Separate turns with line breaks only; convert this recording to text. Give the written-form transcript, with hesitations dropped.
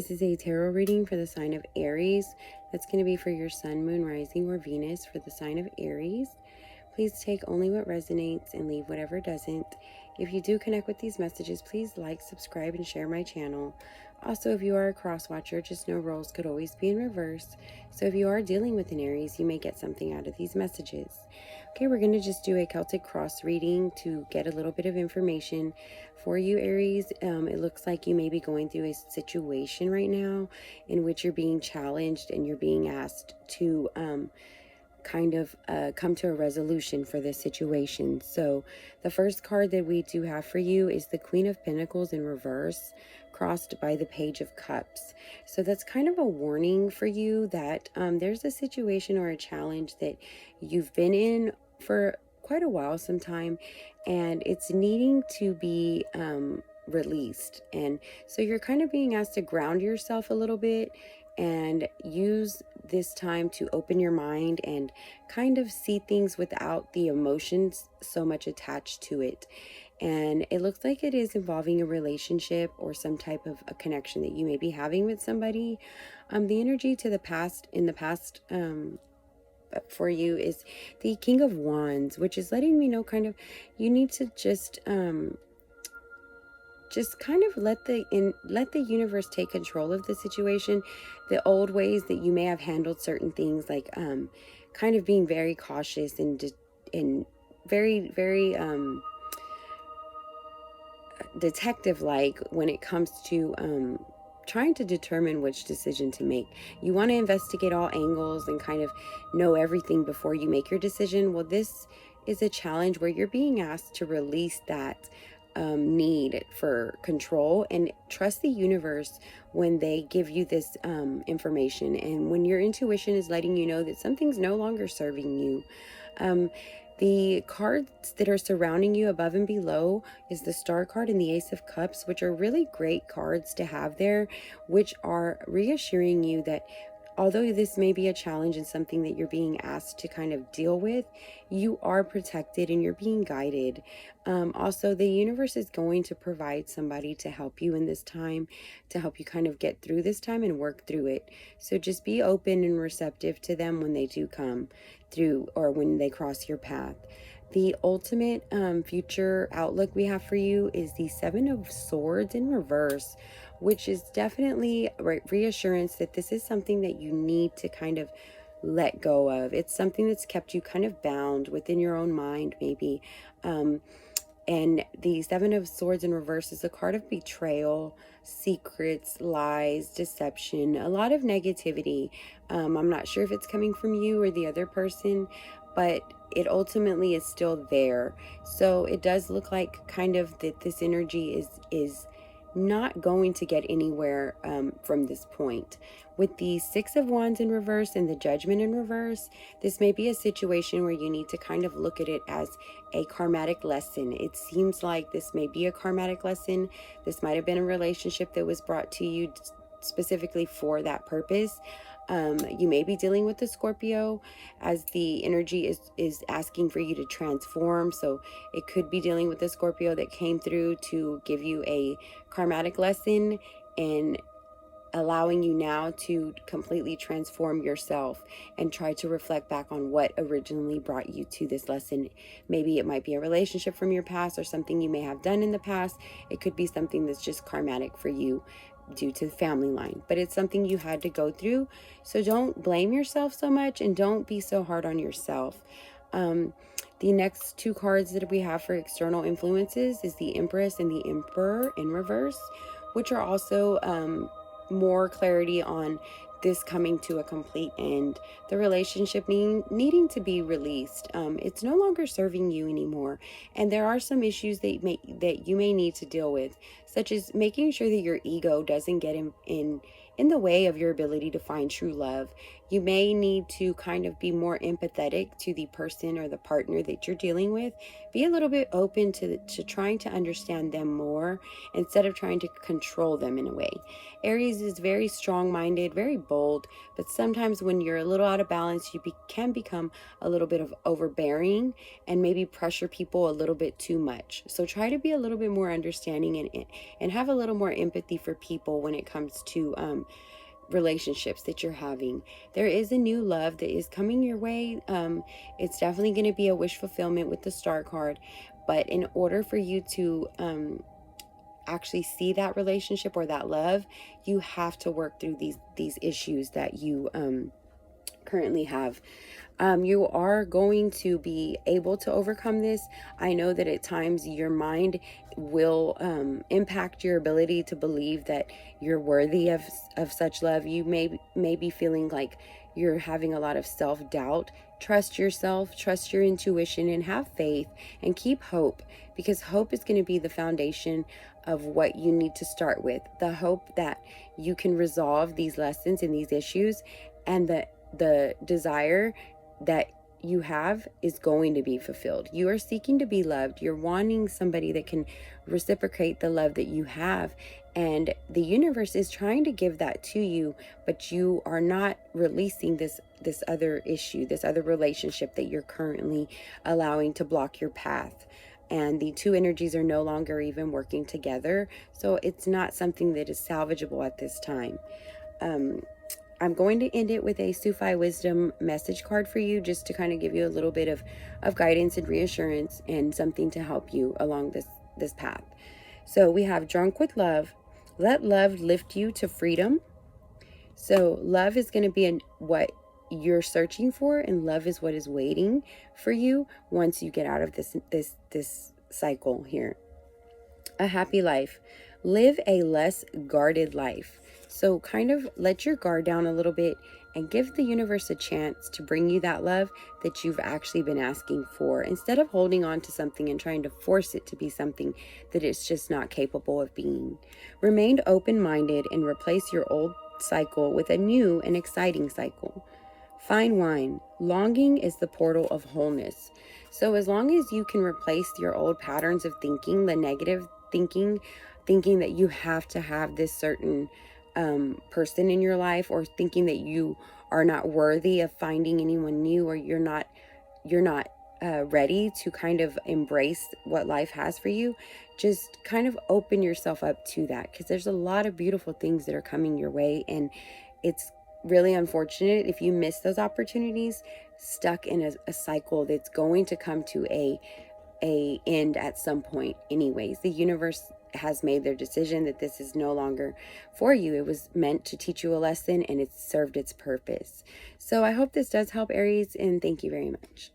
This is a tarot reading for the sign of Aries. That's going to be for your sun, moon, rising, or Venus for the sign of Aries. Please take only what resonates and leave whatever doesn't. If you do connect with these messages, please like, subscribe, and share my channel. Also, if you are a cross watcher, just know roles could always be in reverse. So if you are dealing with an Aries, you may get something out of these messages. Okay, we're going to just do a Celtic cross reading to get a little bit of information for you, Aries. It looks like you may be going through a situation right now in which you're being challenged and you're being asked to come to a resolution for this situation. So the first card that we do have for you is the Queen of Pentacles in reverse, crossed by the Page of Cups. So that's kind of a warning for you that there's a situation or a challenge that you've been in for quite a while sometime, and it's needing to be released. And so you're kind of being asked to ground yourself a little bit and use this time to open your mind and kind of see things without the emotions so much attached to it. And it looks like it is involving a relationship or some type of a connection that you may be having with somebody. The energy to the past, in the past, for you is the King of Wands, which is letting me know kind of you need to just kind of let the universe take control of the situation. The old ways that you may have handled certain things, like kind of being very cautious and very detective like when it comes to trying to determine which decision to make. You want to investigate all angles and kind of know everything before you make your decision. Well, this is a challenge where you're being asked to release that need for control and trust the universe when they give you this information, and when your intuition is letting you know that something's no longer serving you. The cards that are surrounding you above and below is the Star card and the Ace of Cups, which are really great cards to have there, which are reassuring you that although this may be a challenge and something that you're being asked to kind of deal with, you are protected and you're being guided. Also, the universe is going to provide somebody to help you in this time, to help you kind of get through this time and work through it. So just be open and receptive to them when they do come through or when they cross your path. The ultimate future outlook we have for you is the Seven of Swords in reverse, which is definitely reassurance that this is something that you need to kind of let go of. It's something that's kept you kind of bound within your own mind, maybe. And the Seven of Swords in reverse is a card of betrayal, secrets, lies, deception, a lot of negativity. I'm not sure if it's coming from you or the other person, but it ultimately is still there. So it does look like kind of that this energy is not going to get anywhere from this point. With the Six of Wands in reverse and the Judgment in reverse, this may be a situation where you need to kind of look at it as a karmatic lesson. It seems like this may be a karmatic lesson. This might have been a relationship that was brought to you specifically for that purpose. You may be dealing with the Scorpio, as the energy is asking for you to transform. So it could be dealing with the Scorpio that came through to give you a karmatic lesson and allowing you now to completely transform yourself and try to reflect back on what originally brought you to this lesson. Maybe it might be a relationship from your past or something you may have done in the past. It could be something that's just karmatic for you due to the family line, but it's something you had to go through. So don't blame yourself so much and don't be so hard on yourself. The next two cards that we have for external influences is the Empress and the Emperor in reverse, which are also more clarity on this coming to a complete end, the relationship needing to be released. It's no longer serving you anymore, and there are some issues that you may need to deal with, such as making sure that your ego doesn't get in the way of your ability to find true love. You may need to kind of be more empathetic to the person or the partner that you're dealing with. Be a little bit open to trying to understand them more instead of trying to control them in a way. Aries is very strong-minded, very bold, but sometimes when you're a little out of balance, you can become a little bit of overbearing and maybe pressure people a little bit too much. So try to be a little bit more understanding and have a little more empathy for people when it comes to relationships that you're having. There is a new love that is coming your way. It's definitely going to be a wish fulfillment with the Star card, but in order for you to actually see that relationship or that love, you have to work through these issues that you currently have. You are going to be able to overcome this. I know that at times your mind will impact your ability to believe that you're worthy of such love. You may be feeling like you're having a lot of self-doubt. Trust yourself, trust your intuition, and have faith, and keep hope, because hope is going to be the foundation of what you need to start with. The hope that you can resolve these lessons and these issues, and the desire that you have is going to be fulfilled. You are seeking to be loved. You're wanting somebody that can reciprocate the love that you have. And the universe is trying to give that to you, but you are not releasing this other issue, this other relationship that you're currently allowing to block your path. And the two energies are no longer even working together. So it's not something that is salvageable at this time. I'm going to end it with a Sufi wisdom message card for you, just to kind of give you a little bit of guidance and reassurance and something to help you along this path. So we have drunk with love. Let love lift you to freedom. So love is going to be what you're searching for, and love is what is waiting for you once you get out of this cycle here. A happy life. Live a less guarded life. So kind of let your guard down a little bit and give the universe a chance to bring you that love that you've actually been asking for, instead of holding on to something and trying to force it to be something that it's just not capable of being. Remain open-minded and replace your old cycle with a new and exciting cycle. Fine wine. Longing is the portal of wholeness. So as long as you can replace your old patterns of thinking, the negative thinking that you have to have this certain person in your life, or thinking that you are not worthy of finding anyone new, or you're not ready to kind of embrace what life has for you, just kind of open yourself up to that, because there's a lot of beautiful things that are coming your way, and it's really unfortunate if you miss those opportunities, stuck in a cycle that's going to come to a end at some point anyways. The universe has made their decision that this is no longer for you. It was meant to teach you a lesson, and it's served its purpose. So I hope this does help, Aries, and thank you very much.